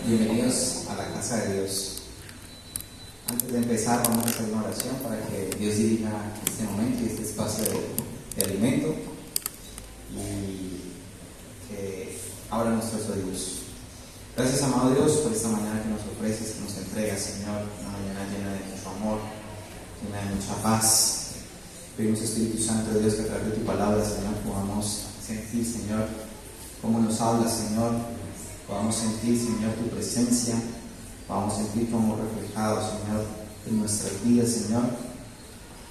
Bienvenidos a la casa de Dios. Antes de empezar vamos a hacer una oración para que Dios dirija este momento y este espacio de alimento y que abra nuestros oídos. Gracias, amado Dios, por esta mañana que nos ofreces, que nos entregas, Señor, una mañana llena de mucho amor, llena de mucha paz. Pedimos, Espíritu Santo de Dios, que a través de tu palabra, Señor, podamos sentir, Señor, cómo nos hablas, Señor. Podamos sentir, Señor, tu presencia. Podamos sentir tu amor reflejado, Señor, en nuestras vidas, Señor.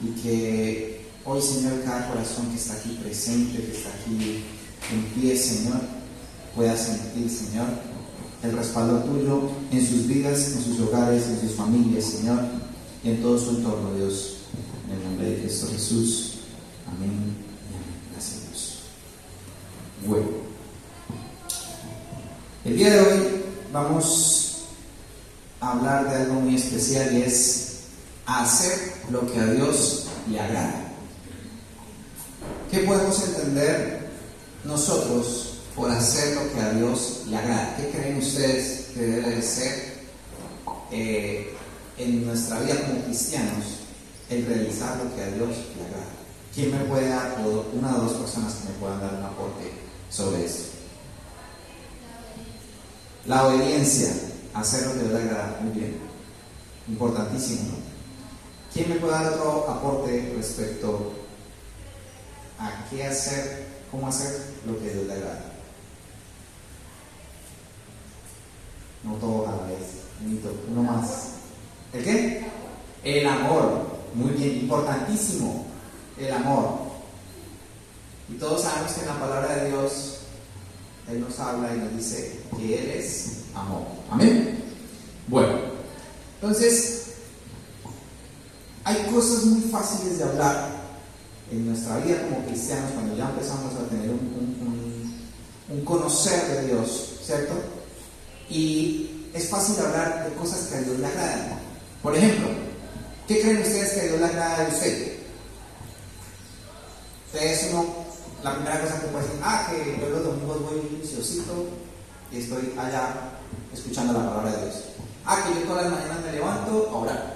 Y que hoy, Señor, cada corazón que está aquí presente, que está aquí en pie, Señor, pueda sentir, Señor, el respaldo tuyo en sus vidas, en sus hogares, en sus familias, Señor, y en todo su entorno, Dios. En el nombre de Cristo Jesús. Amén y amén. Gracias, Dios. Bueno. El día de hoy vamos a hablar de algo muy especial y es hacer lo que a Dios le agrada. ¿Qué podemos entender nosotros por hacer lo que a Dios le agrada? ¿Qué creen ustedes que debe de ser en nuestra vida como cristianos el realizar lo que a Dios le agrada? ¿Quién me puede dar, una o dos personas que me puedan dar un aporte sobre eso? La obediencia, hacer lo que Dios le agrada, muy bien, importantísimo, ¿no? ¿Quién me puede dar otro aporte respecto a qué hacer, cómo hacer lo que Dios le agrada? No todo a la vez, uno más. ¿El qué? El amor, muy bien, importantísimo, el amor. Y todos sabemos que en la palabra de Dios Él nos habla y nos dice que Él es amor. ¿Amén? Bueno, entonces hay cosas muy fáciles de hablar en nuestra vida como cristianos cuando ya empezamos a tener un conocer de Dios, ¿cierto? Y es fácil hablar de cosas que a Dios le agradan. Por ejemplo, ¿qué creen ustedes que a Dios le agrada de usted? Ustedes la primera cosa que puede decir, que yo los domingos voy juiciosito y estoy allá escuchando la palabra de Dios. Que yo todas las mañanas me levanto a orar,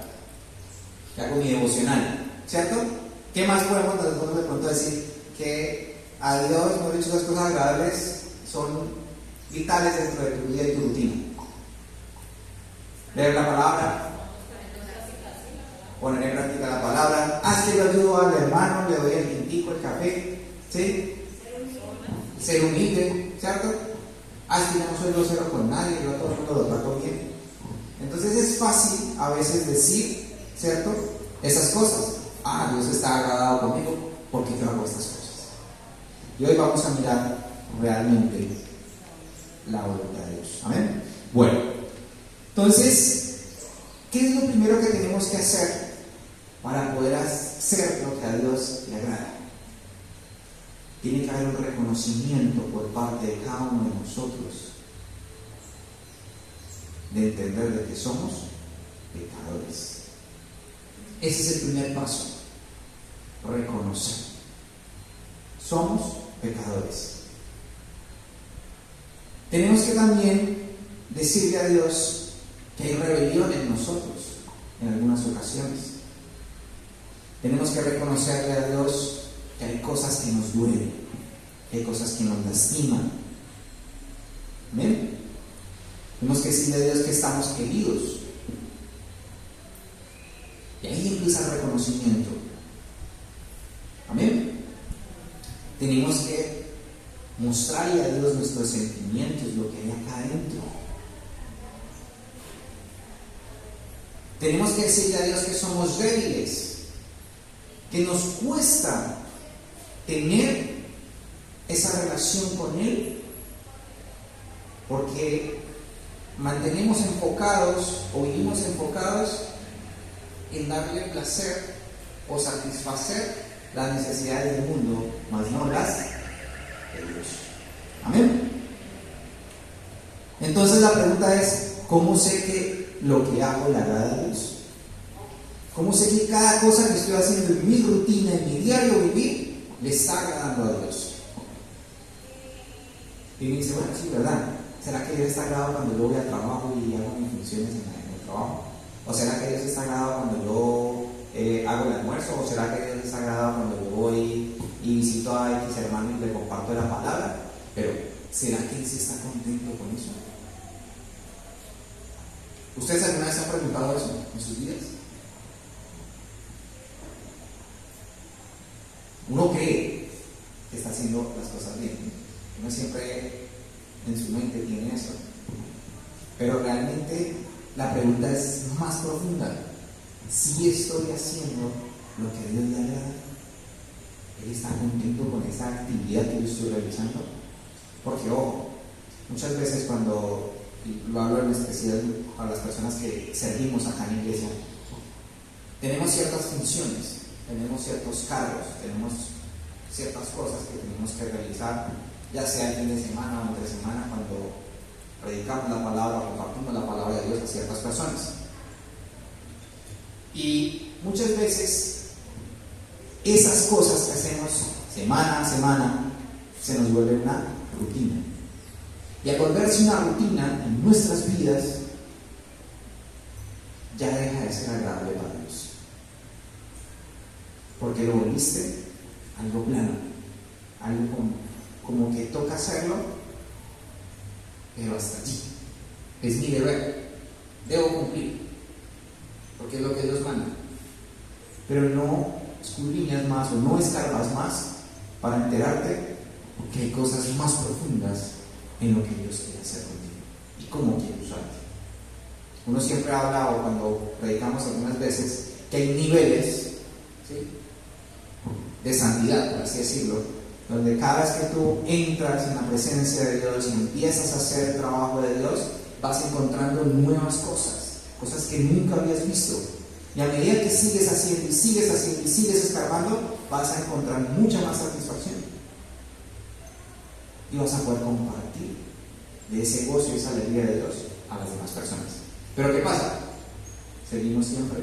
que hago mi devocional, ¿cierto? ¿Qué más podemos nosotros de pronto decir? Que a Dios, hemos dicho, esas cosas agradables son vitales dentro de tu vida y tu rutina. Leer la palabra, poner en práctica la palabra, que yo ayudo al hermano, le doy el tintico, el café, ¿sí? Ser humilde, ¿cierto? Que yo no soy grosero con nadie, yo a todo el mundo lo trato bien. Entonces es fácil a veces decir, ¿cierto? Esas cosas. Dios está agradado conmigo porque yo hago estas cosas. Y hoy vamos a mirar realmente la voluntad de Dios. ¿Amén? Bueno, entonces, ¿qué es lo primero que tenemos que hacer para poder hacer lo que a Dios le agrada? Tiene que haber un reconocimiento por parte de cada uno de nosotros de entender de que somos pecadores. Ese es el primer paso, reconocer. Somos pecadores. Tenemos que también decirle a Dios que hay rebelión en nosotros en algunas ocasiones. Tenemos que reconocerle a Dios que hay cosas que nos duelen, que hay cosas que nos lastiman. ¿Amén? Tenemos que decirle a Dios que estamos heridos. Y ahí empieza el reconocimiento. Amén. Tenemos que mostrarle a Dios nuestros sentimientos, lo que hay acá adentro. Tenemos que decirle a Dios que somos débiles, que nos cuesta tener esa relación con Él, porque mantenemos enfocados o vivimos enfocados en darle placer o satisfacer las necesidades del mundo, mas no las de Dios. Amén. Entonces la pregunta es, ¿cómo sé que lo que hago le agrada a Dios? ¿Cómo sé que cada cosa que estoy haciendo en mi rutina, en mi diario vivir, le está agradando a Dios? Y me dice, bueno, sí, ¿verdad? ¿Será que Dios está agradado cuando yo voy al trabajo y hago mis funciones en el trabajo? ¿O será que Dios está agradado cuando yo hago el almuerzo? ¿O será que Dios está agradado cuando yo voy y visito a X hermano y le comparto la palabra? Pero, ¿será que Él sí está contento con eso? ¿Ustedes alguna vez se han preguntado eso en sus vidas? Uno cree que está haciendo las cosas bien. Uno siempre en su mente tiene eso. Pero realmente la pregunta es más profunda. Si estoy haciendo lo que a Dios le agrada, Él está contento con esa actividad que yo estoy realizando. Porque, ojo, muchas veces cuando, y lo hablo en especial a las personas que servimos acá en la iglesia, tenemos ciertas funciones, tenemos ciertos cargos, tenemos ciertas cosas que tenemos que realizar, ya sea el fin de semana o entre semana, cuando predicamos la palabra o compartimos la palabra de Dios a ciertas personas. Y muchas veces esas cosas que hacemos semana a semana se nos vuelve una rutina. Y al volverse una rutina en nuestras vidas, ya deja de ser agradable para Dios. Porque lo volviste algo plano, algo como que toca hacerlo, pero hasta allí. Es mi deber, debo cumplir, porque es lo que Dios manda. Pero no escudriñas más o no escarbas más para enterarte que hay cosas más profundas en lo que Dios quiere hacer contigo y cómo quiere usarte. Uno siempre habla, o cuando predicamos algunas veces, que hay niveles, ¿sí?, de santidad, por así decirlo, donde cada vez que tú entras en la presencia de Dios y empiezas a hacer el trabajo de Dios, vas encontrando nuevas cosas que nunca habías visto. Y a medida que sigues haciendo y sigues escarbando, vas a encontrar mucha más satisfacción. Y vas a poder compartir de ese gozo y esa alegría de Dios a las demás personas. Pero ¿qué pasa? Seguimos siempre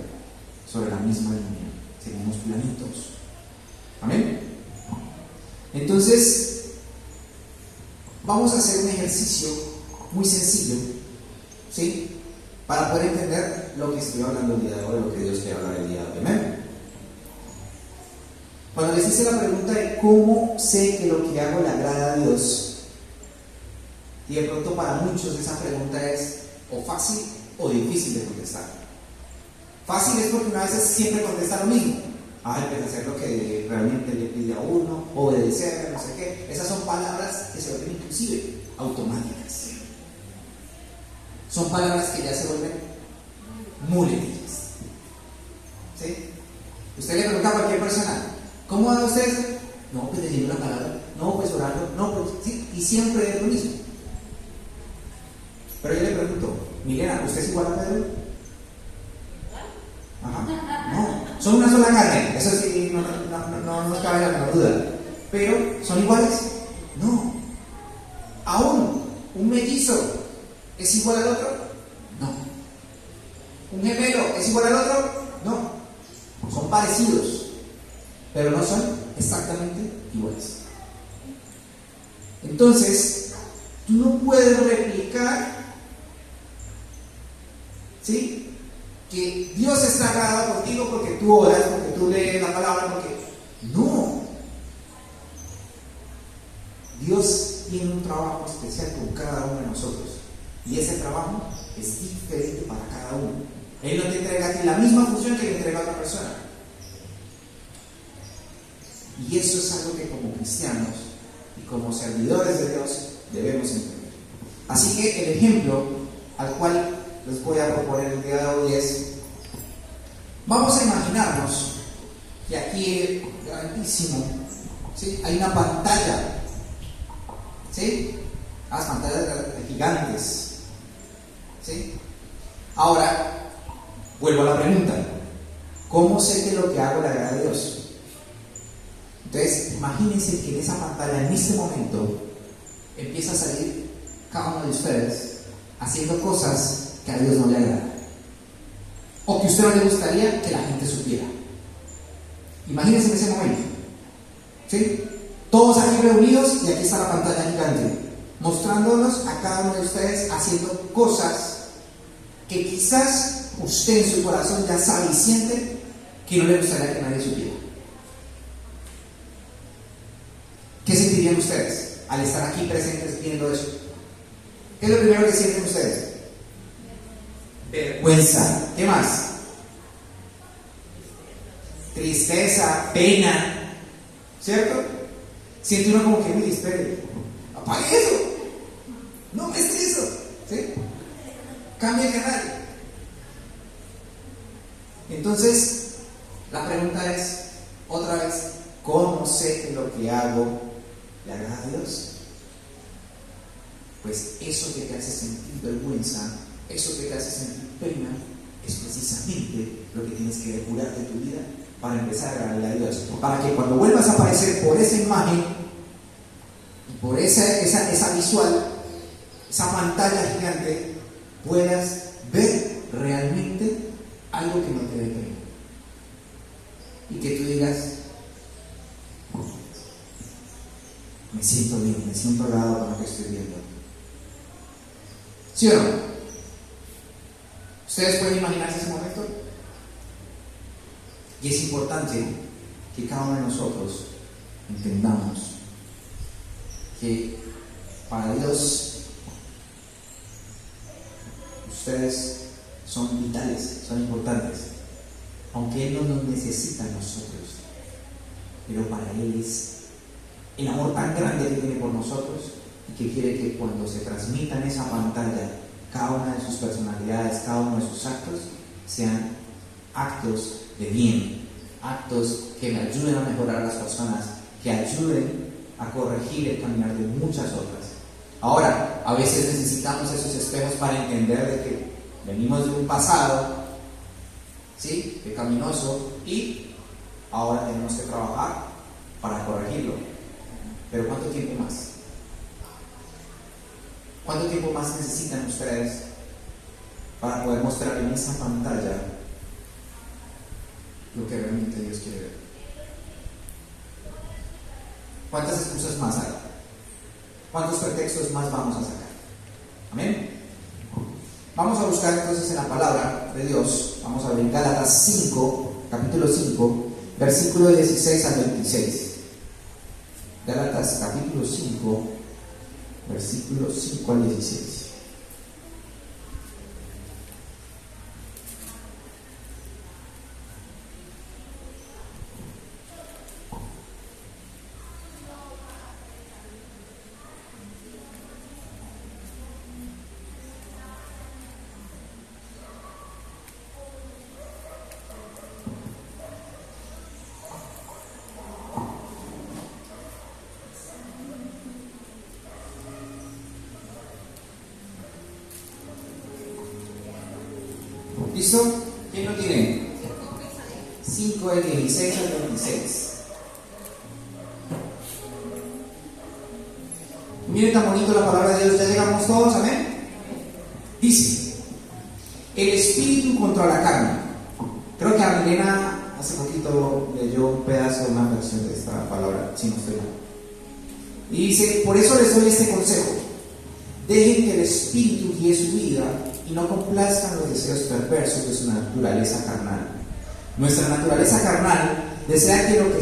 sobre la misma línea, seguimos planitos. ¿Amén? Entonces, vamos a hacer un ejercicio muy sencillo, ¿sí?, para poder entender lo que estoy hablando el día de hoy, lo que Dios quiere hablar el día de hoy. ¿Amén? Cuando les hice la pregunta de cómo sé que lo que hago le agrada a Dios, y de pronto para muchos esa pregunta es o fácil o difícil de contestar. Fácil es porque una vez siempre contesta lo mismo. Pues hacer lo que realmente le pide a uno, obedecer, no sé qué. Esas son palabras que se vuelven inclusive automáticas. Son palabras que ya se vuelven muletillas. ¿Sí? Usted le pregunta a cualquier persona, ¿cómo va usted? No, pues leyendo la palabra, no, pues orando, no, pues sí, y siempre es lo mismo. Pero yo le pregunto, Milena, ¿usted es igual a Pedro? Ajá. No, son una sola carne, eso sí, no nos cabe la menor duda. Pero, ¿son iguales? No. Aún, un mellizo ¿es igual al otro? No. ¿Un gemelo es igual al otro? No. Son parecidos, pero no son exactamente iguales. Entonces, tú no puedes replicar, ¿sí?, que Dios está agradado contigo porque tú oras, porque tú lees la palabra, porque... No. Dios tiene un trabajo especial con cada uno de nosotros. Y ese trabajo es diferente para cada uno. Él no te entrega a ti la misma función que le entrega a otra persona. Y eso es algo que como cristianos y como servidores de Dios debemos entender. Así que el ejemplo al cual les voy a proponer el día de hoy es, vamos a imaginarnos que aquí, grandísimo, ¿sí?, hay una pantalla, ¿sí?, las pantallas gigantes, ¿sí? Ahora, vuelvo a la pregunta, ¿cómo sé que lo que hago le agrada a Dios? Entonces, imagínense que en esa pantalla, en este momento, empieza a salir cada uno de ustedes haciendo cosas que a Dios no le agradan, o que a usted no le gustaría que la gente supiera. Imagínense en ese momento, ¿sí? Todos aquí reunidos y aquí está la pantalla gigante. mostrándonos a cada uno de ustedes haciendo cosas que quizás usted en su corazón ya sabe y siente que no le gustaría que nadie supiera. ¿Qué sentirían ustedes al estar aquí presentes viendo eso? ¿Qué es lo primero que sienten ustedes? Vergüenza. ¿Qué más? Tristeza, pena, ¿cierto? Siente uno como que, uy, espere, apague eso, no me estreso, ¿sí? Cambia el canal. Entonces, la pregunta es, otra vez, ¿cómo sé que lo que hago le agrada a Dios? Pues eso que te hace sentir vergüenza, eso que te hace sentir pena, es precisamente lo que tienes que depurar de tu vida para empezar a agradarle a Dios. Para que cuando vuelvas a aparecer por esa imagen y por esa visual, esa pantalla gigante, puedas ver realmente algo que no te dé pena. Y que tú digas, me siento bien, me siento agradado con lo que estoy viendo. ¿Sí o no? ¿Ustedes pueden imaginarse ese momento? Y es importante que cada uno de nosotros entendamos que para Dios ustedes son vitales, son importantes, aunque Él no nos necesita a nosotros, pero para Él es el amor tan grande que tiene por nosotros y que quiere que cuando se transmita en esa pantalla cada una de sus personalidades, cada uno de sus actos, sean actos de bien, actos que me ayuden a mejorar a las personas, que ayuden a corregir el caminar de muchas otras. Ahora, a veces necesitamos esos espejos para entender de que venimos de un pasado, ¿sí?, pecaminoso, y ahora tenemos que trabajar para corregirlo. Pero ¿cuánto tiempo más? ¿Cuánto tiempo más necesitan ustedes para poder mostrar en esa pantalla lo que realmente Dios quiere ver? ¿Cuántas excusas más hay? ¿Cuántos pretextos más vamos a sacar? ¿Amén? Vamos a buscar entonces en la palabra de Dios. Vamos a ver en Gálatas 5, capítulo 5, versículo 16 al 26. Gálatas capítulo 5, versículo 5 al 16. ¿Listo? ¿Quién lo tiene? 5 del 16 al 26. Miren tan bonito la palabra de Dios, ya llegamos todos, amén. Dice, el espíritu contra la carne. Creo que Milena hace poquito leyó un pedazo de una versión de esta palabra, si no estoy mal. Y dice, por eso les doy este consejo: dejen que el espíritu guíe su vida y no complazcan los deseos perversos de su naturaleza carnal. Nuestra naturaleza carnal desea lo que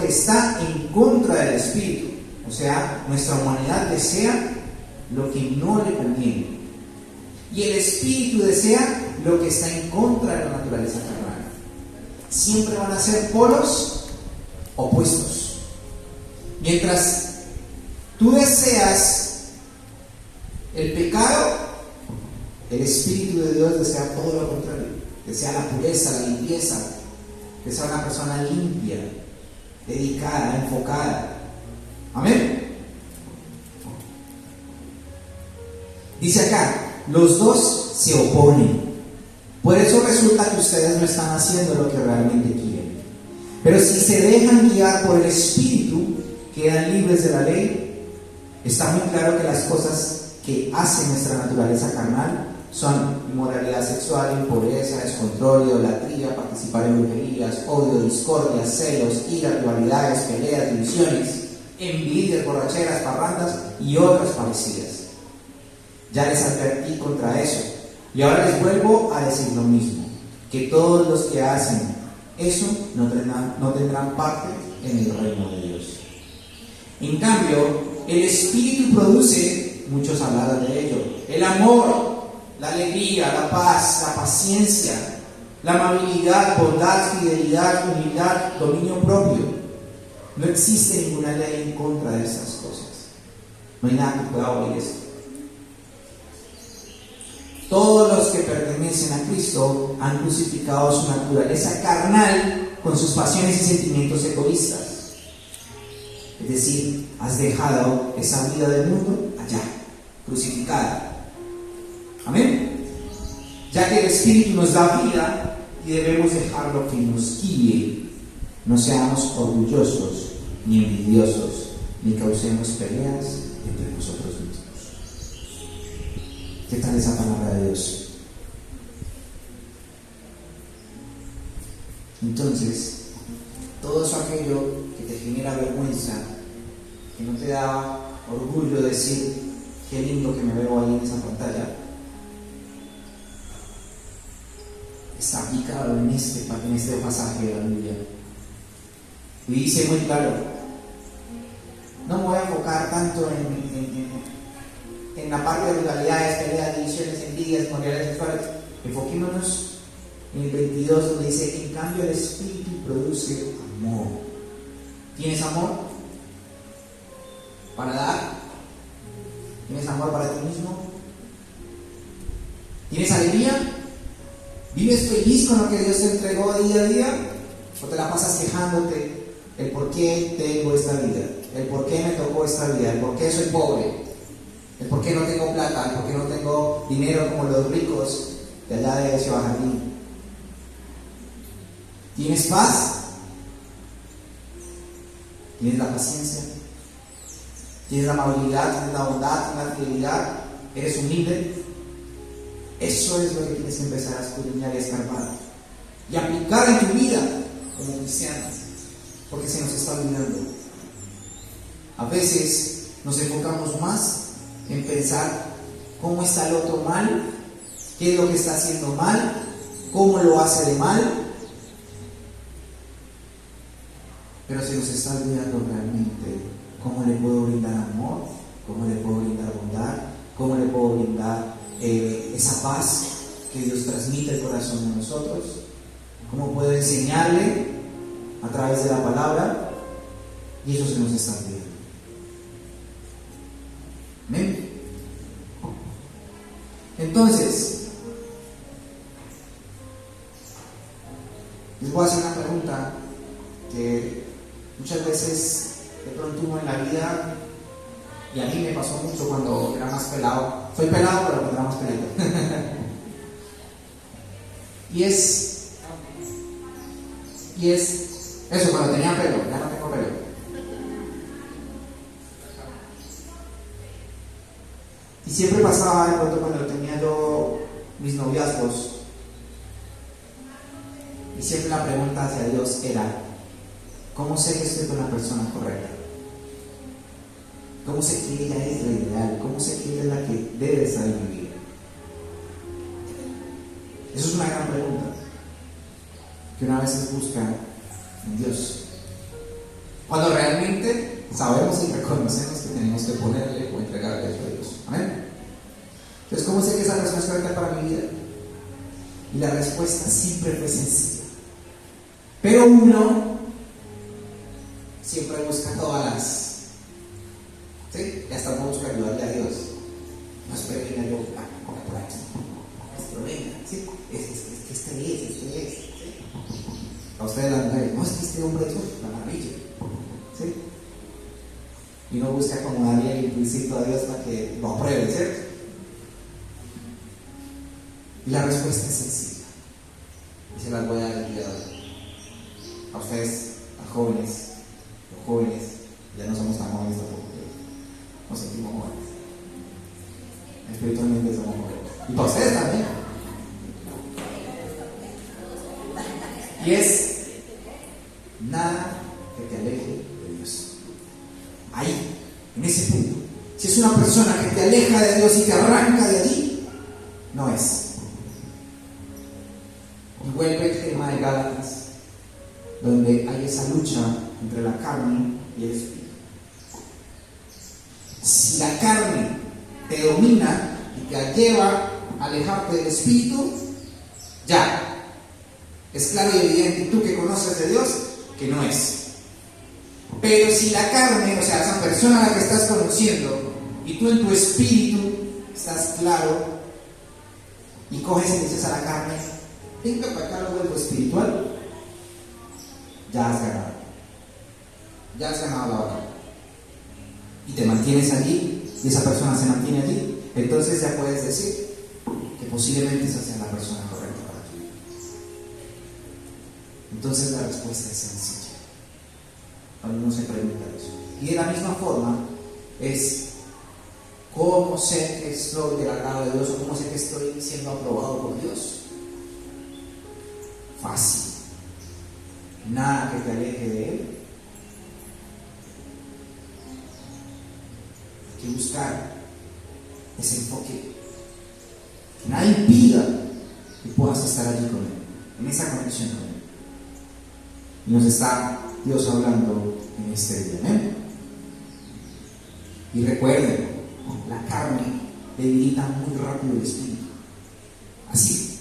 está en contra del espíritu. O sea, nuestra humanidad desea lo que no le conviene. Y el espíritu desea lo que está en contra de la naturaleza carnal. Siempre van a ser polos opuestos. Mientras tú deseas el pecado, el Espíritu de Dios desea todo lo contrario. Desea la pureza, la limpieza. Desea una persona limpia, dedicada, enfocada. Amén. Dice acá, los dos se oponen. Por eso resulta que ustedes no están haciendo lo que realmente quieren. Pero si se dejan guiar por el Espíritu, quedan libres de la ley. Está muy claro que las cosas que hace nuestra naturaleza carnal son inmoralidad sexual, impureza, descontrol, idolatría, participar en brujerías, odio, discordia, celos, ira, rivalidades, peleas, divisiones. envidias, borracheras, parrandas y otras parecidas. Ya les advertí contra eso, y ahora les vuelvo a decir lo mismo, que todos los que hacen eso no tendrán parte en el reino de Dios. En cambio, el Espíritu produce, muchos hablaron de ello, el amor, la alegría, la paz, la paciencia, la amabilidad, bondad, fidelidad, humildad, dominio propio. No existe ninguna ley en contra de estas cosas. No hay nada que pueda abolir esto. Todos los que pertenecen a Cristo han crucificado su naturaleza carnal con sus pasiones y sentimientos egoístas. Es decir, has dejado esa vida del mundo allá, crucificada. Amén. Ya que el Espíritu nos da vida y debemos dejarlo que nos guíe. No seamos orgullosos ni envidiosos, ni causemos peleas entre nosotros mismos. ¿Qué tal esa palabra de Dios? Entonces, todo eso aquello que te genera vergüenza, que no te da orgullo decir qué lindo que me veo ahí en esa pantalla, está aplicado en este pasaje de la Biblia. Y dice muy claro, no me voy a enfocar tanto en la parte de rivalidades, peleas, divisiones, envidias, moralidades sexuales. Enfoquémonos en el 22, donde dice, en cambio el Espíritu produce amor. ¿Tienes amor para dar? ¿Tienes amor para ti mismo? ¿Tienes alegría? ¿Vives feliz con lo que Dios te entregó día a día? ¿O te la pasas quejándote el por qué tengo esta vida? El por qué me tocó esta vida, el por qué soy pobre, el por qué no tengo plata, el por qué no tengo dinero como los ricos de allá de Ciudad Jardín? ¿Tienes paz? ¿Tienes la paciencia? ¿Tienes la amabilidad? ¿Tienes la bondad? ¿Tienes la fidelidad? ¿Eres humilde? Eso es lo que tienes que empezar a escudriñar y a escarbar y aplicar en tu vida como cristianos, porque se nos está olvidando. A veces nos enfocamos más en pensar cómo está el otro mal, qué es lo que está haciendo mal, cómo lo hace de mal, pero se nos está olvidando realmente cómo le puedo brindar amor, cómo le puedo brindar bondad, cómo le puedo brindar esa paz que Dios transmite el corazón de nosotros, cómo puedo enseñarle a través de la palabra, y eso se nos está olvidando. ¿Amén? Entonces, les voy a hacer una pregunta que muchas veces de pronto uno en la vida, y a mí me pasó mucho cuando era más pelado. Soy pelado, pero cuando era más pelado. y es eso, cuando tenía pelo, ya no tengo pelo. Y siempre pasaba de pronto cuando tenía yo mis noviazgos, y siempre la pregunta hacia Dios era, ¿cómo sé que estoy con la persona correcta? ¿Cómo sé que ella es la ideal? ¿Cómo sé que ella es la que debe estar en mi vida? Eso es una gran pregunta que una vez busca en Dios, cuando realmente sabemos y reconocemos que tenemos que ponerle o entregarle eso a Dios. Amén. Entonces, ¿cómo sé que esa persona es correcta para mi vida? Y la respuesta siempre fue sencilla, pero uno siempre busca todas las, ¿sí? Ya hasta busca ayudarle a Dios. No espere que yo por aquí. Pero venga, ¿sí? Este es. ¿Sí? A ustedes las mujeres, no, es que este hombre es la maravilla. ¿Sí? Y uno busca como darle el impulsito a Dios para que lo apruebe, ¿cierto? Y la respuesta es sencilla. Y se las voy a dar el día de hoy. A ustedes, a jóvenes, los jóvenes, ya no somos tan jóvenes tampoco, nos sentimos jóvenes. Espiritualmente somos jóvenes. Y para ustedes también. Y es nada que te aleje de Dios. es una persona que te aleja de Dios y te arranca de allí, no es. Y vuelve el tema de Gálatas, donde hay esa lucha entre la carne y el espíritu. Si la carne te domina y te lleva a alejarte del espíritu, ya, es claro y evidente, y tú que conoces de Dios, que no es. Pero si la carne, o sea, esa persona a la que estás conociendo, y tú en tu espíritu estás claro, y coges y dices a la carne, venga para acá, lo vuelvo espiritual, ya has ganado. Ya has ganado la batalla. Y te mantienes allí, y esa persona se mantiene allí, entonces ya puedes decir que posiblemente esa sea la persona correcta para ti. Entonces la respuesta es sencilla. Cuando uno se pregunta eso. Y de la misma forma es cómo sé que estoy del agrado de Dios o cómo sé que estoy siendo aprobado por Dios. Fácil. Nada que te aleje de Él. Hay que buscar ese enfoque. Que nada impida que puedas estar allí con Él, en esa conexión con Él. Y nos está Dios hablando en este día. ¿Eh? Y recuerden, la carne debilita muy rápido el espíritu. Así.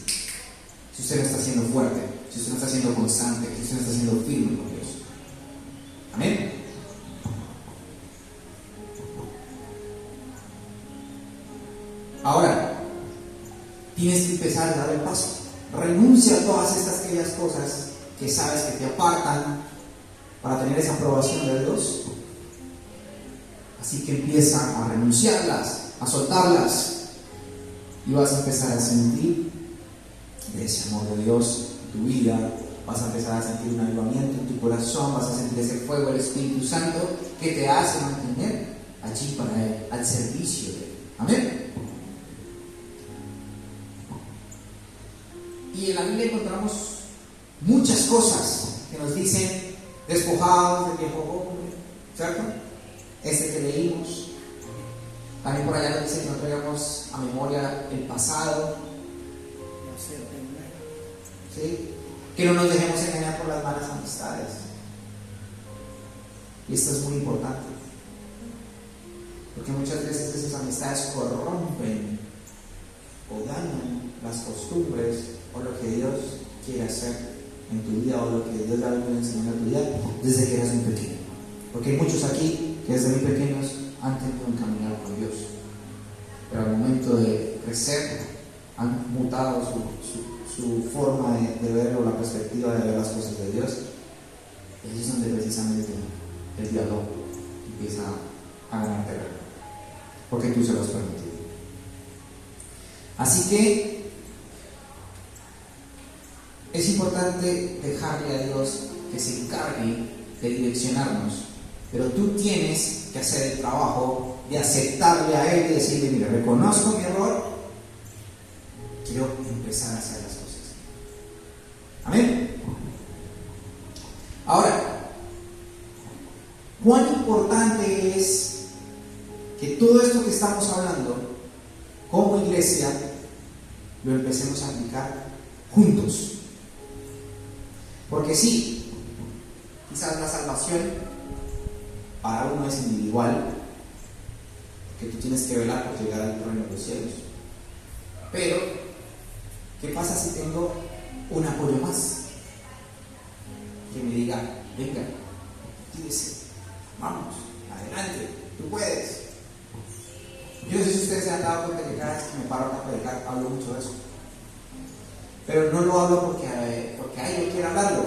Si usted no está siendo fuerte, si usted no está siendo constante, si usted no está siendo firme con Dios. Amén. Ahora, tienes que empezar a dar el paso. Renuncia a todas aquellas cosas que sabes que te apartan para tener esa aprobación de Dios. Así que empieza a renunciarlas, a soltarlas, y vas a empezar a sentir ese amor de Dios en tu vida. Vas a empezar a sentir un avivamiento en tu corazón, vas a sentir ese fuego del Espíritu Santo que te hace mantener allí para Él, al servicio de Él. Amén. Y en la Biblia encontramos muchas cosas que nos dicen despojados del viejo hombre, ¿cierto? Este que leímos. También por allá nos dice que no traigamos a memoria el pasado, ¿sí? Que no nos dejemos engañar por las malas amistades. Y esto es muy importante, porque muchas veces esas amistades corrompen o dañan las costumbres o lo que Dios quiere hacer en tu vida, o lo que Dios le ha venido enseñando a tu vida desde que eras muy pequeño. Porque hay muchos aquí que desde muy pequeños han tenido un caminar con Dios, pero al momento de crecer han mutado su forma de ver, o la perspectiva de ver las cosas de Dios. Y ahí es donde precisamente el diablo empieza a ganar terreno, porque tú se lo has permitido. Así que es importante dejarle a Dios que se encargue de direccionarnos, pero tú tienes que hacer el trabajo de aceptarle a Él y decirle: mira, reconozco mi error, quiero empezar a hacer las cosas. Amén. Ahora, ¿cuán importante es que todo esto que estamos hablando como iglesia lo empecemos a aplicar juntos? Porque sí, quizás la salvación para uno es individual, que tú tienes que velar por llegar al reino de los cielos. Pero, ¿qué pasa si tengo un apoyo más? Que me diga: venga, tírese, vamos, adelante, tú puedes. Yo no sé si ustedes se han dado cuenta que cada vez que me paro a predicar hablo mucho de eso. Pero no lo hablo porque yo quiero hablarlo.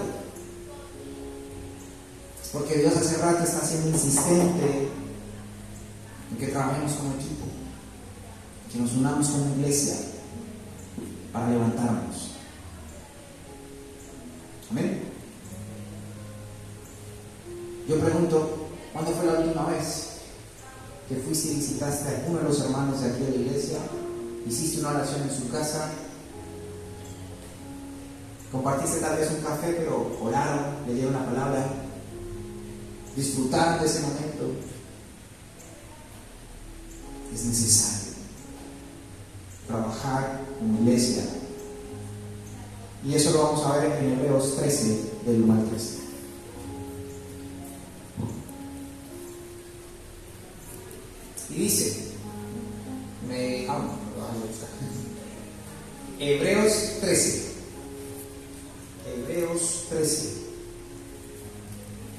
Es porque Dios hace rato está siendo insistente en que trabajemos como equipo, que nos unamos como iglesia para levantarnos. Amén. Yo pregunto: ¿cuándo fue la última vez que fuiste y visitaste a alguno de los hermanos de aquí de la iglesia? Hiciste una oración en su casa, compartiste tal vez un café, pero oraron, leyeron la palabra, disfrutaron de ese momento. es necesario trabajar como iglesia. Y eso lo vamos a ver en Hebreos 13, del 1 al 13. Y dice, Hebreos 13,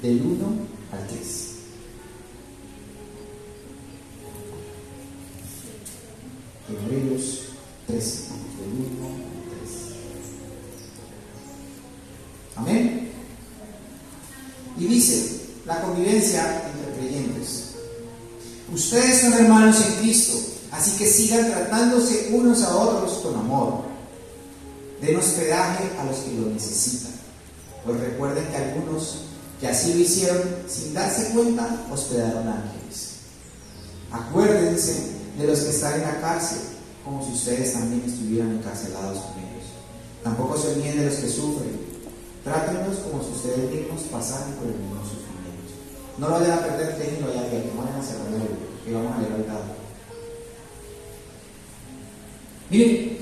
del 1 al 3. Hebreos 13, del 1 al 3. Amén. Y dice, la convivencia entre creyentes. Ustedes son hermanos en Cristo, así que sigan tratándose unos a otros con amor. Den hospedaje a los que lo necesitan. Pues recuerden que algunos que así lo hicieron sin darse cuenta hospedaron ángeles. Acuérdense de los que están en la cárcel, como si ustedes también estuvieran encarcelados con ellos. Tampoco se olviden de los que sufren. Trátenlos como si ustedes mismos pasaran por el mismo sufrimiento. No lo vayan a perder teniendo ya que no vayan a cerrar el libro, que vamos a leer ahorita. Miren,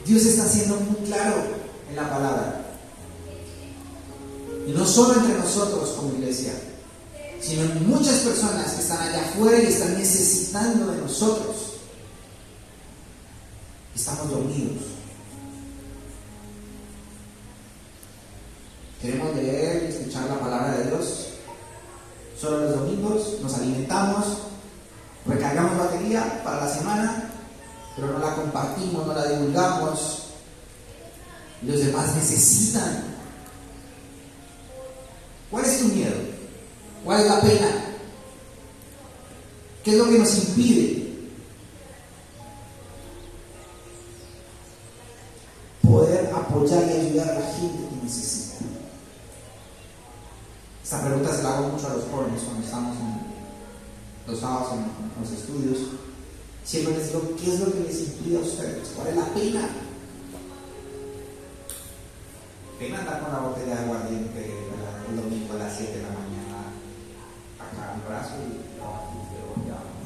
Dios está siendo muy claro en la palabra. Y no solo entre nosotros como iglesia, sino en muchas personas que están allá afuera y están necesitando de nosotros. Estamos dormidos. Queremos leer y escuchar la palabra de Dios. Solo los domingos nos alimentamos, recargamos batería para la semana, pero no la compartimos, no la divulgamos. Y los demás necesitan. ¿Cuál es tu miedo? ¿Cuál es la pena? ¿Qué es lo que nos impide poder apoyar y ayudar a la gente que necesita? Esta pregunta se la hago mucho a los jóvenes cuando estamos los sábados en los estudios. Siempre les digo, ¿qué es lo que les impide a ustedes? ¿Cuál es la pena? Pena andar con la botella de aguardiente el domingo a las 7 de la mañana acá en el brazo y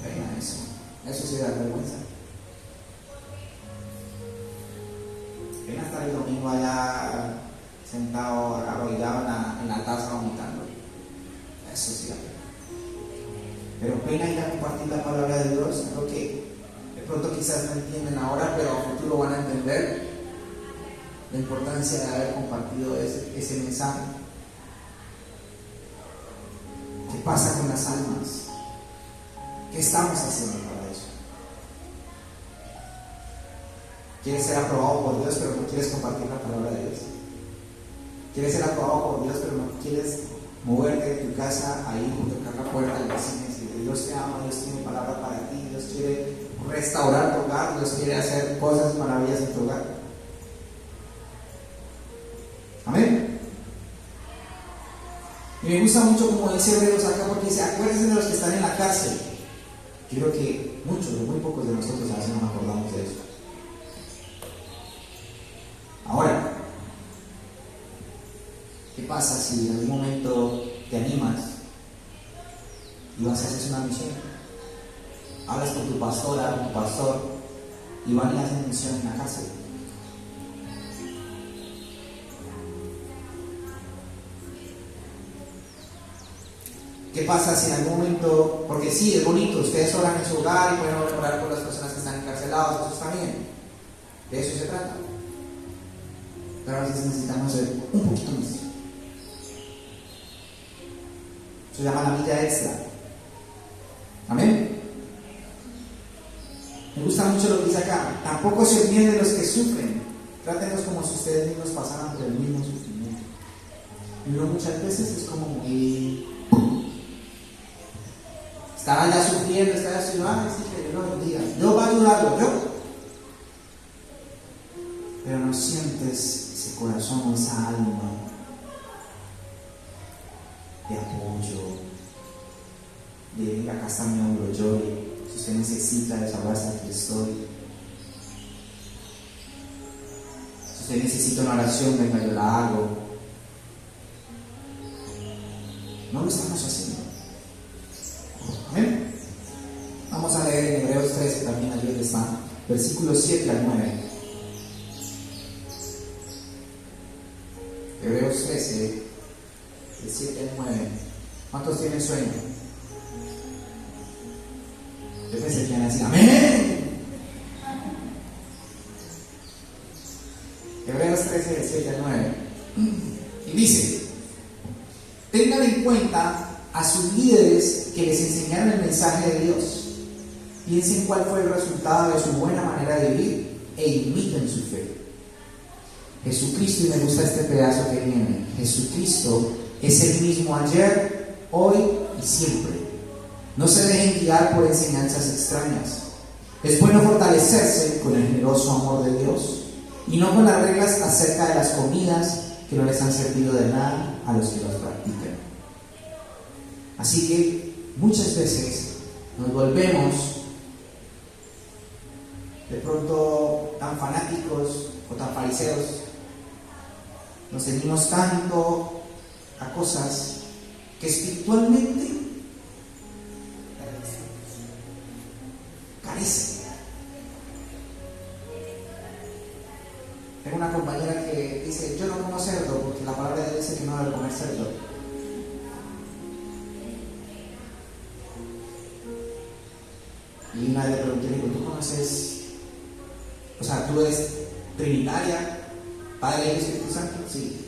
pena eso. Eso sí da vergüenza. Pena estar el domingo allá sentado, arrodillado en la taza vomitando. Eso sí da pena. Pero pena ir a compartir la palabra de Dios, algo que de pronto quizás no entienden ahora, pero a futuro van a entender la importancia de haber compartido ese mensaje. ¿Qué pasa con las almas? ¿Qué estamos haciendo para eso? ¿Quieres ser aprobado por Dios, pero no quieres compartir la palabra de Dios? ¿Quieres ser aprobado por Dios, pero no quieres moverte de tu casa ahí y tocar la puerta del vecino y decir, Dios te ama, Dios tiene palabra para ti, Dios quiere restaurar tu hogar, Dios quiere hacer cosas maravillosas en tu hogar? Amén. Y me gusta mucho como dice Hebreos acá, porque dice, acuérdense de los que están en la cárcel. Yo creo que muchos, muy pocos de nosotros a veces nos acordamos de eso. Ahora, ¿qué pasa si en algún momento te animas y vas a hacer una misión? Hablas con tu pastora, con tu pastor, y van y hacen misión en la cárcel. ¿Qué pasa si en algún momento, porque sí, es bonito, ustedes oran en su hogar y pueden orar por las personas que están encarceladas, eso está bien, de eso se trata, pero a veces necesitamos hacer un poquito más. Eso se llama la milla extra. Amén. Me gusta mucho lo que dice acá, tampoco se olviden de los que sufren, trátenlos como si ustedes mismos pasaran por el mismo sufrimiento. Y uno muchas veces es como muy... Estaba ya sufriendo, estaba así, sí, que Dios lo bendiga. Dios va a ayudarlo, yo. Pero no sientes ese corazón, esa alma de apoyo, de venga, acá está mi hombro, llore. Si usted necesita desahogarse, aquí estoy. Si usted necesita una oración, venga, yo la hago. No lo estamos haciendo. Amén. Vamos versículos 7 al 9. Hebreos 13, de 7 al 9. ¿Cuántos tienen sueño? Yo pensé que iban a decir amén. Hebreos 13, de 7 al 9. Y dice: tengan en cuenta a sus líderes que les enseñaron el mensaje de Dios. Piensen cuál fue el resultado de su buena manera de vivir e imiten su fe. Jesucristo, y me gusta este pedazo que viene, Jesucristo es el mismo ayer, hoy y siempre. No se dejen guiar por enseñanzas extrañas. Es bueno fortalecerse con el generoso amor de Dios y no con las reglas acerca de las comidas que no les han servido de nada a los que las practican. Así que muchas veces nos volvemos de pronto tan fanáticos o tan fariseos, nos ceñimos tanto a cosas que espiritualmente carecen. Tengo una compañera que dice: yo no como cerdo porque la palabra de Dios dice que no debe comer cerdo. Y una vez le pregunté, ¿tú conoces? O sea, ¿tú eres trinitaria, Padre y Espíritu Santo? Sí.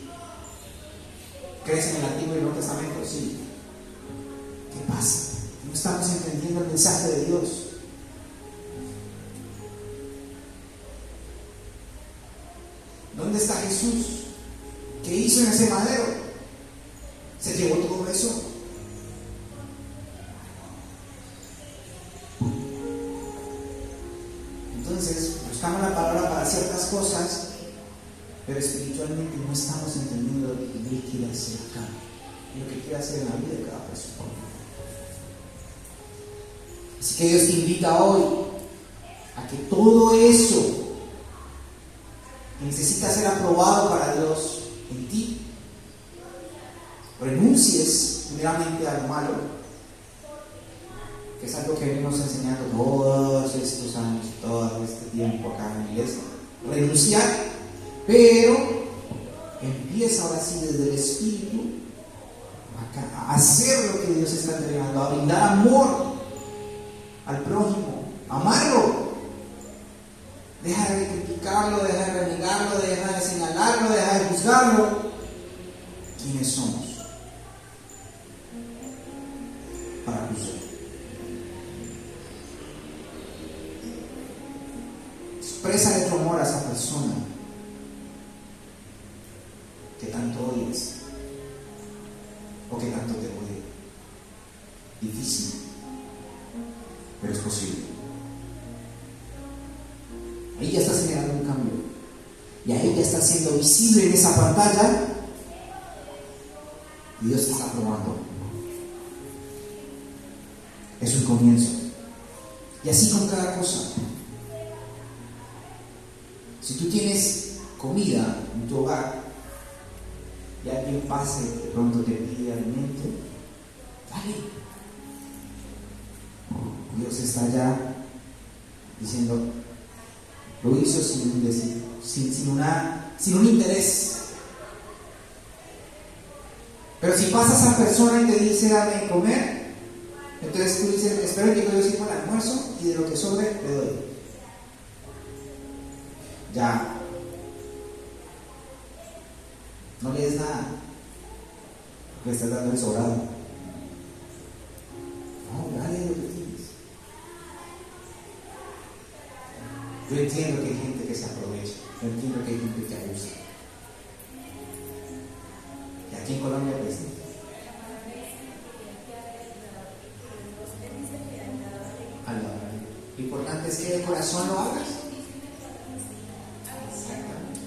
¿Crees en el Antiguo y el Nuevo Testamento? Sí. ¿Qué pasa? No estamos entendiendo el mensaje de Dios. ¿Dónde está Jesús? ¿Qué hizo en ese madero? ¿Se llevó todo eso? Entonces, buscamos la palabra para ciertas cosas, pero espiritualmente no estamos entendiendo lo que Él quiere hacer acá, lo que quiere hacer en la vida de cada persona. Así que Dios te invita hoy a que todo eso que necesita ser aprobado para Dios en ti, renuncies primeramente a lo malo, que es algo que venimos enseñando todos estos años, todo este tiempo acá en la iglesia. Renunciar, pero empieza ahora sí desde el Espíritu a hacer lo que Dios está entregando, a brindar amor al prójimo, amarlo. Deja de criticarlo, deja de renegarlo, deja de señalarlo, deja de juzgarlo. ¿Quiénes somos para juzgar? Exprésale tu amor a esa persona que tanto odias o que tanto te odia. Difícil, pero es posible. Ahí ya estás generando un cambio y ahí ya está siendo visible en esa pantalla y Dios te está probando. Es un comienzo, y así con cada cosa. Si tú tienes comida en tu hogar y alguien pase y de pronto te pide alimento, dale. Dios está ya diciendo: lo hizo sin un deseo, sin un interés. Pero si pasa esa persona y te dice dame de comer, entonces tú dices: espero que yo sirva el almuerzo y de lo que sobre le doy. Ya no le des nada, le estás dando el sobrado. No, dale lo que tienes. Yo entiendo que hay gente que se aprovecha, yo entiendo que hay gente que abusa. Y aquí en Colombia pues lo importante es que de corazón lo hagas. Exactamente.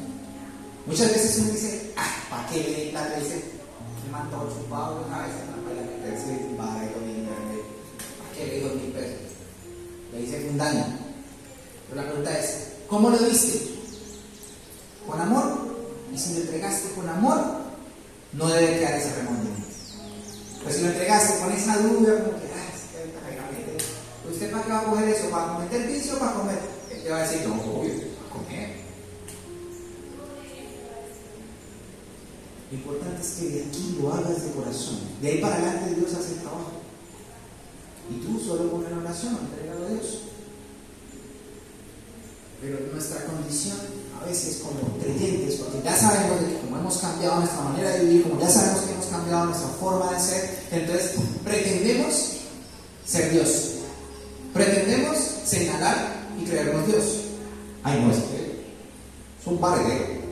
Muchas veces uno dice: ¿para qué le plata? Dice: el manto chupado una vez para meterse y va a ir bien grande. ¿Para qué le dio 1,000 pesos? Le dice un daño. Pero la pregunta es: ¿cómo lo diste? ¿Con amor? Y si lo entregaste con amor, no debe quedar ese remordimiento. Pues si lo entregaste con esa duda, como que, ¿usted para qué va a coger eso? ¿Para cometer vicio o para comer? ¿Qué va a decir? No, obvio, a comer. Lo importante es que de aquí lo hagas de corazón. De ahí para adelante Dios hace el trabajo. Y tú solo con una oración, entregalo a Dios. Pero nuestra condición a veces como creyentes, porque ya sabemos de que como hemos cambiado nuestra manera de vivir, como ya sabemos que hemos cambiado nuestra forma de ser, entonces pretendemos ser Dios. Pretendemos señalar y creernos Dios. Ay, no, es que es un paredero.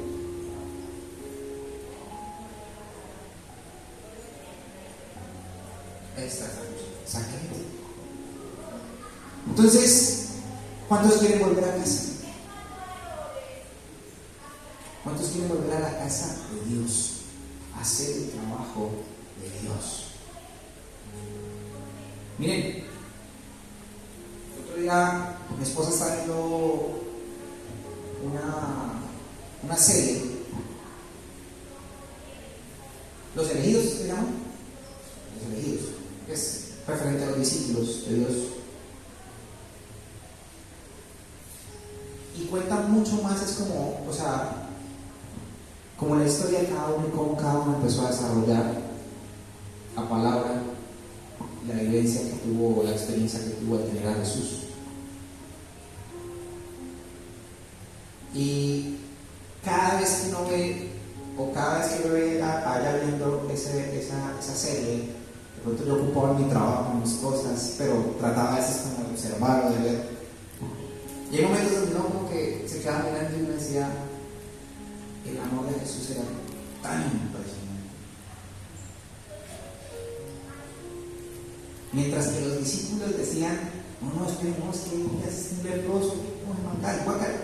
Exactamente. Entonces, ¿cuántos quieren volver a casa? ¿Cuántos quieren volver a la casa de Dios? A hacer el trabajo de Dios. Miren, el otro día mi esposa está viendo una serie. Los elegidos se llaman. Los elegidos. Es referente a los discípulos de Dios. Y cuentan mucho más, es como, o sea, como la historia de cada uno y cómo cada uno empezó a desarrollar la palabra, la vivencia que tuvo, la experiencia que tuvo al tener a Jesús. Y cada vez que uno ve, o cada vez que yo vaya viendo esa serie, de pronto yo ocupaba en mi trabajo, en mis cosas, pero trataba a veces como de observar o de ver. Y hay momentos donde uno como que se quedaba mirando y uno decía, el amor de Jesús era tan impresionante. Mientras que los discípulos decían, no, esperemos que es un leproso, guácala.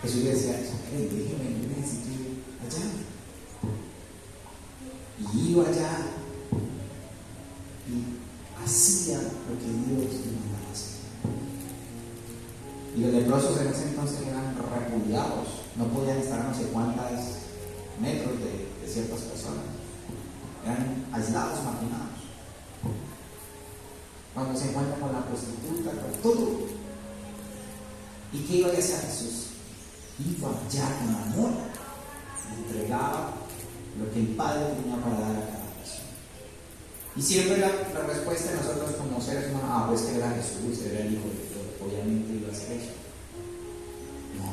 Jesús le decía, déjeme, yo necesito ir allá. Y iba allá y hacía lo que Dios le mandaba hacer. Y los leprosos en ese entonces eran repudiados, no podían estar a no sé cuántos metros de ciertas personas, eran aislados, marginados. Cuando se encuentran con la prostituta, con todo. ¿Y qué iba a hacer Jesús? Iba allá con amor y entregaba lo que el Padre tenía para dar a cada persona. Y siempre la respuesta de nosotros como seres humanos, pues que era Jesús, era el Hijo de Dios, obviamente iba a hacer eso. No.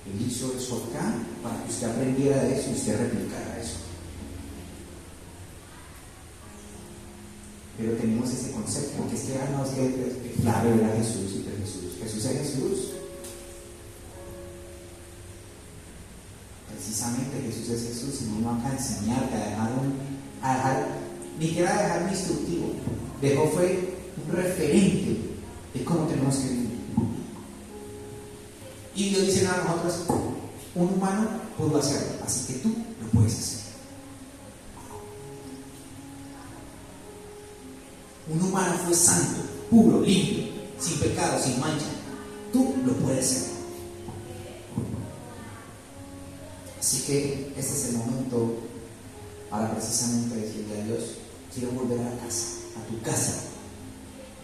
Él hizo eso acá para que usted aprendiera de eso y usted replicara eso. Pero tenemos ese concepto, que es que no, es que claro, era Jesús y que Jesús es Jesús. Precisamente Jesús es Jesús y vino acá a enseñarte, a dejar, ni siquiera a dejar un instructivo, fue un referente de cómo tenemos que vivir. Y Dios dice a nosotros, un humano pudo hacerlo, así que tú lo puedes hacer. Un humano fue santo, puro, limpio, sin pecado, sin mancha. Tú lo puedes hacer. Así que este es el momento para precisamente decirle a Dios, quiero volver a la casa, a tu casa,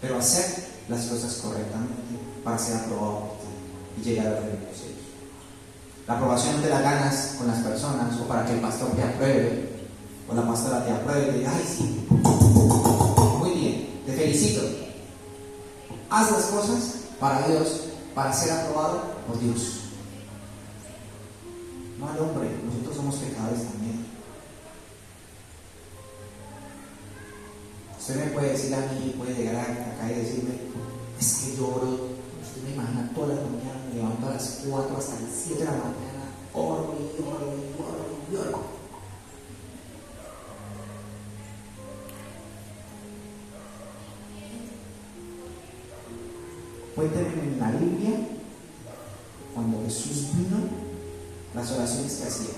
pero hacer las cosas correctamente para ser aprobado por ti y llegar al reino de los cielos. La aprobación no te la ganas con las personas o para que el pastor te apruebe o la pastora te apruebe y diga, ay sí, muy bien, te felicito. Haz las cosas para Dios, para ser aprobado por Dios. No al hombre, nosotros somos pecadores también. Usted me puede decir a mí, puede llegar acá y decirme, es que lloro, usted me imagina toda la mañana, me levanto a las 4 hasta las 7 de la mañana, oro y lloro y lloro y lloro. Cuéntenme en la Biblia, cuando Jesús vino, las oraciones que hacía.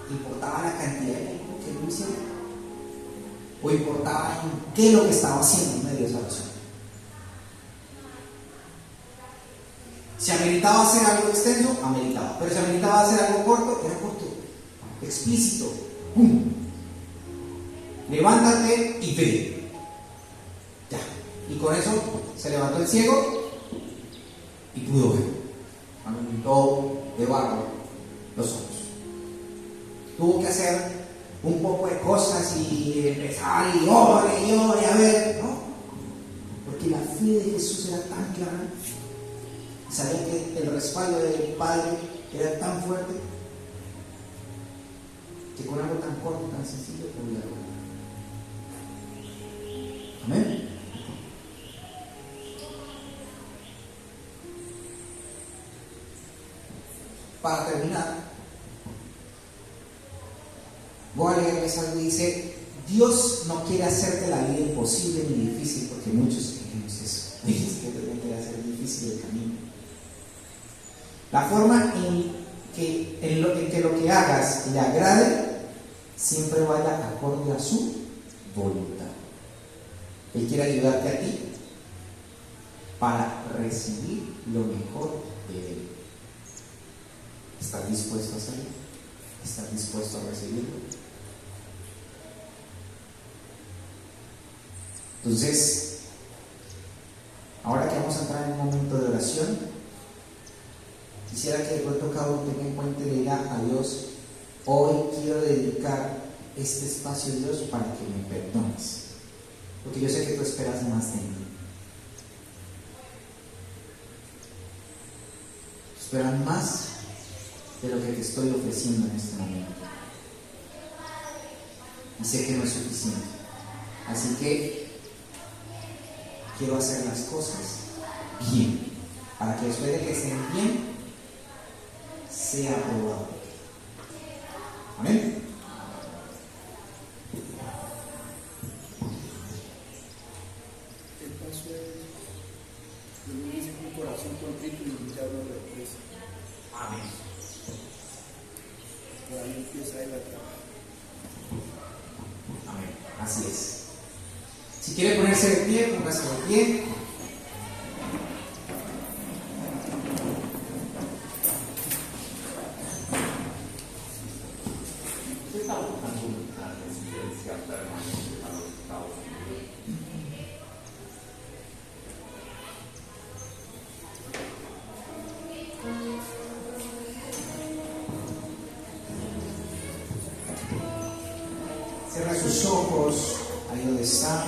¿Importaba la cantidad de tiempo que lo hiciera? ¿O importaba en qué es lo que estaba haciendo en medio de esa oración? Si ameritaba hacer algo extenso, ameritaba. Pero si ameritaba hacer algo corto, era corto. Explícito. ¡Pum! Levántate y ve. Ya. Y con eso se levantó el ciego y pudo ver. Cuando pintó de barro los ojos. Tuvo que hacer un poco de cosas y empezar y ore, a ver, ¿no? Porque la fe de Jesús era tan clara. Sabía que el respaldo del Padre era tan fuerte que con algo tan corto, tan sencillo podía lograr. Amén. Para terminar, voy a leerles algo que dice: Dios no quiere hacerte la vida imposible ni difícil, porque muchos queremos eso. Dios quiere hacer difícil el camino. La forma en que lo que hagas le agrade siempre vaya acorde a su voluntad. Él quiere ayudarte a ti para recibir lo mejor de Él. ¿Estás dispuesto a hacerlo? ¿Estás dispuesto a recibirlo? Entonces, ahora que vamos a entrar en un momento de oración, quisiera que de pronto cada uno tenga en cuenta y diga a Dios: hoy quiero dedicar este espacio a Dios para que me perdones, porque yo sé que tú esperas más de mí. Tú esperas más de lo que te estoy ofreciendo en este momento, y sé que no es suficiente. Así que quiero hacer las cosas bien, para que después de que estén bien, sea aprobado. Amén. El paso es: Dios dice un corazón contrito y humillado no represa. Amén. Por ahí empieza el trabajo. Amén. Así es. Si quiere ponerse de pie, póngase de pie. Cierra sus ojos ahí donde está.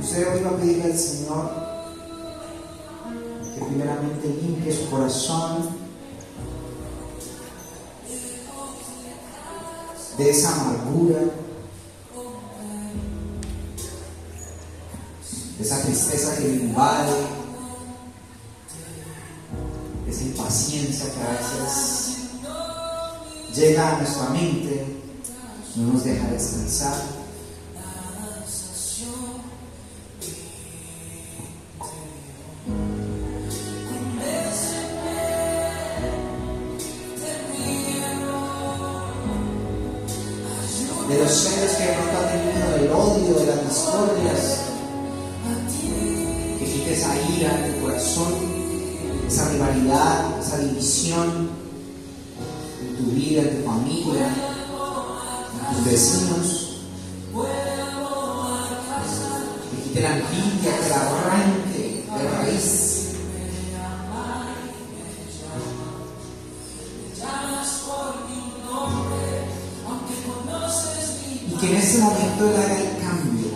Usted hoy va a pedirle al Señor que primeramente limpie su corazón de esa amargura, de esa tristeza que le invade, de esa impaciencia que a veces llega a nuestra mente, no nos deja descansar. De los celos que de pronto han tenido, del odio, de las discordias, que quite esa ira en tu corazón, esa rivalidad, esa división en tu vida, en tu familia, en tus vecinos, que quite la envidia, que la arranque de raíz. Que en este momento Él haga el cambio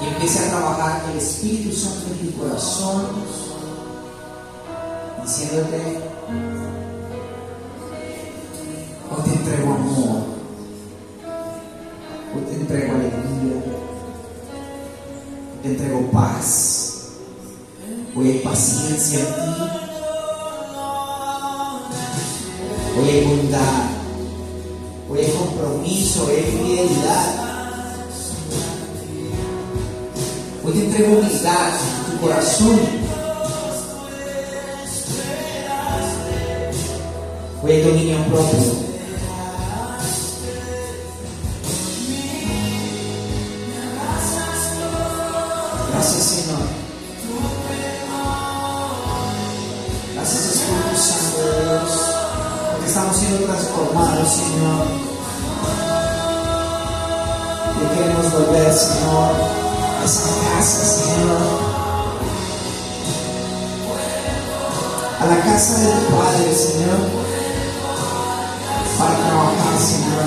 y empiece a trabajar el Espíritu Santo en tu corazón, diciéndote: hoy te entrego amor, hoy te entrego alegría, hoy te entrego paz, hoy hay paciencia en ti, hoy hay bondad, hoy hay compromiso, hoy hay fidelidad. Hoy te entrego humildad en tu corazón. Hoy hay dominio propio. Gracias, Señor. Gracias, Espíritu Santo de Dios. porque estamos siendo transformados, Señor. Y queremos volver, Señor, a esa casa, Señor, a la casa de tu Padre, Señor, para trabajar, Señor,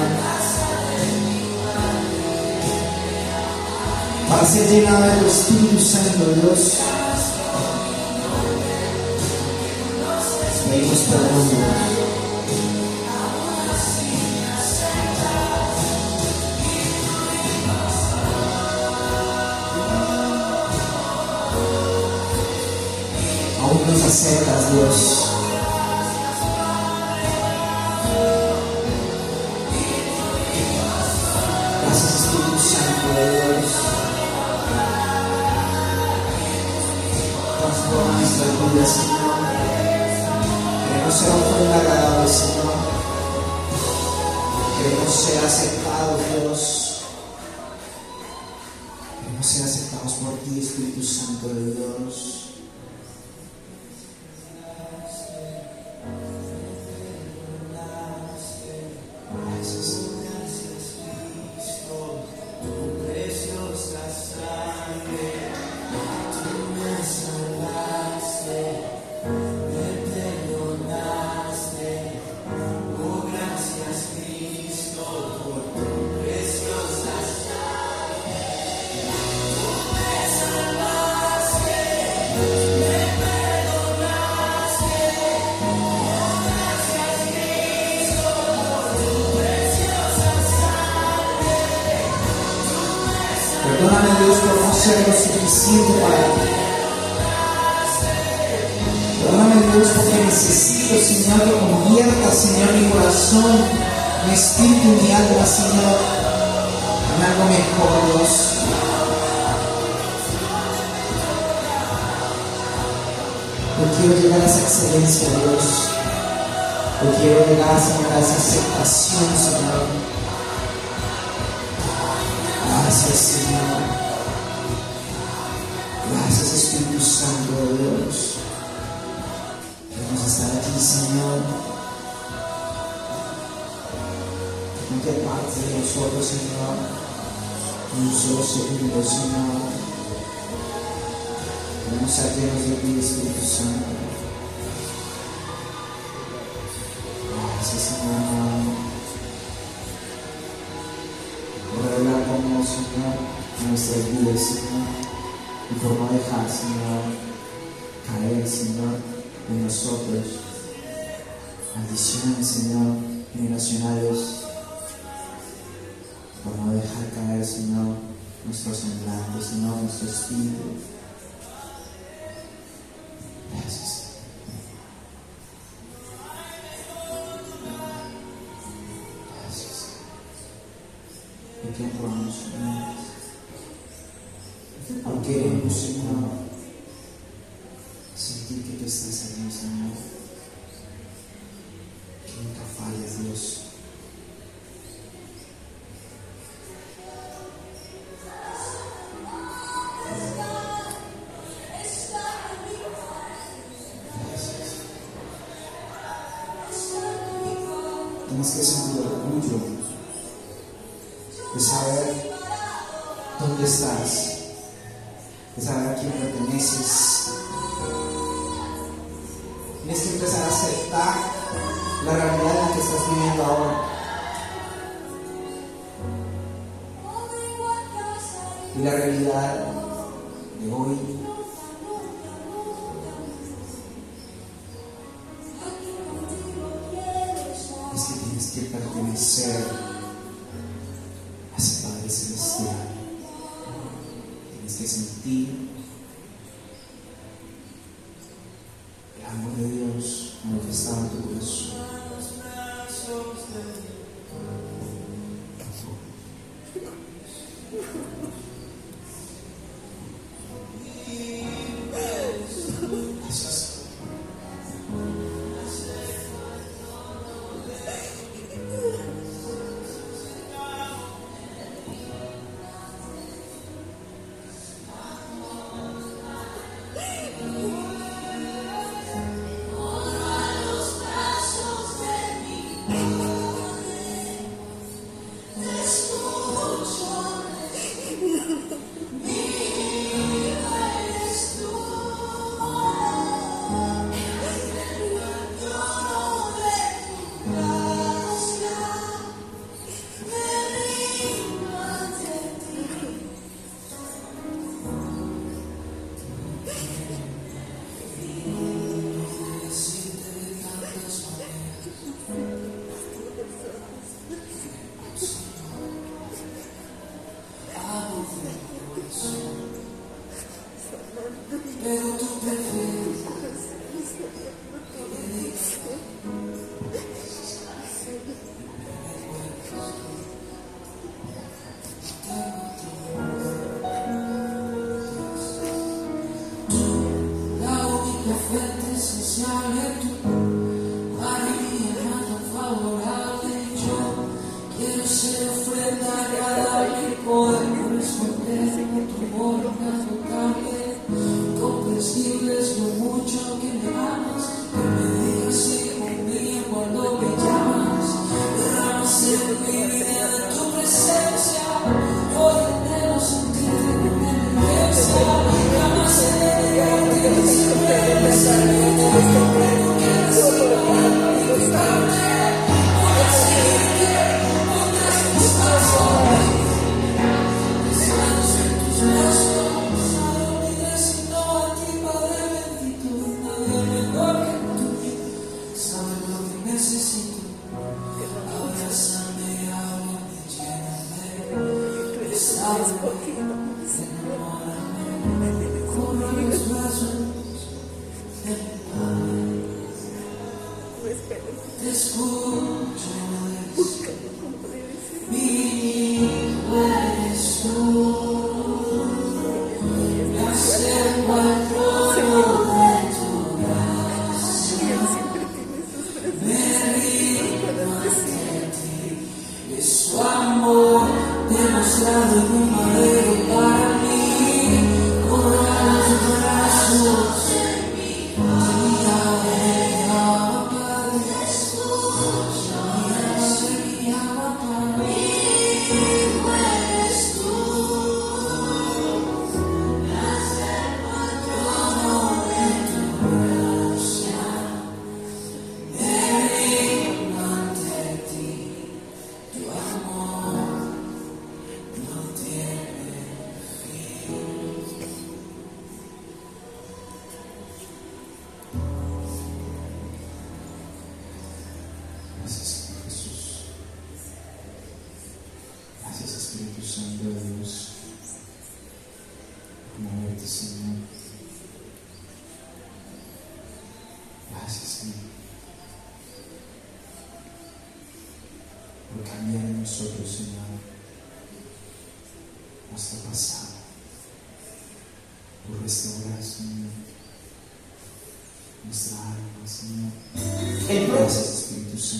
para ser llenado de tu Espíritu Santo, Dios. Pedimos perdón, Dios. Aún nos aceptas, Dios. Gracias, Espíritu Santo de Dios. Transforma nuestras vidas, Señor. Queremos ser ofrenda agradable, Señor. Queremos ser aceptados, Dios. Queremos ser aceptados por ti, Espíritu Santo de Dios. Perdóname, Dios, por no ser lo suficiente para ti. Perdóname, Dios, porque necesito, Señor, que conviertas, Señor, mi corazón, mi espíritu, mi alma, Señor, en algo mejor, Dios. Yo quiero llegar a esa excelencia, Dios. Yo quiero llegar, Señor, a esa aceptación, Señor. Gracias, Señor. Gracias, Espíritu Santo de Dios. Queremos estar aquí, Señor. No te apartes de nosotros, Señor. Un solo segundo, Señor. Queremos ser llenos de ti, Espíritu Santo. Gracias, Señor. Revelar como, Señor, en nuestras vidas, Señor, y por no dejar, Señor, caer, Señor, en nosotros maldiciones, Señor, generacionales, por no dejar caer, Señor, nuestro semblante, Señor, nuestro espíritu. Gracias. Te honramos, Señor. Aún queremos, Señor, sentir que tú estás allí, Señor. Que nunca falles, Dios. Gracias. Tienes que sentir orgullo de saber dónde estás, de saber a quién perteneces. Tienes que empezar a aceptar la realidad en la que estás viviendo ahora. Y la realidad de hoy es que tienes que pertenecer a ese Padre Celestial. Tienes que sentir el amor de Dios manifestado en tu corazón. Gracias. Gracias, Espíritu Santo.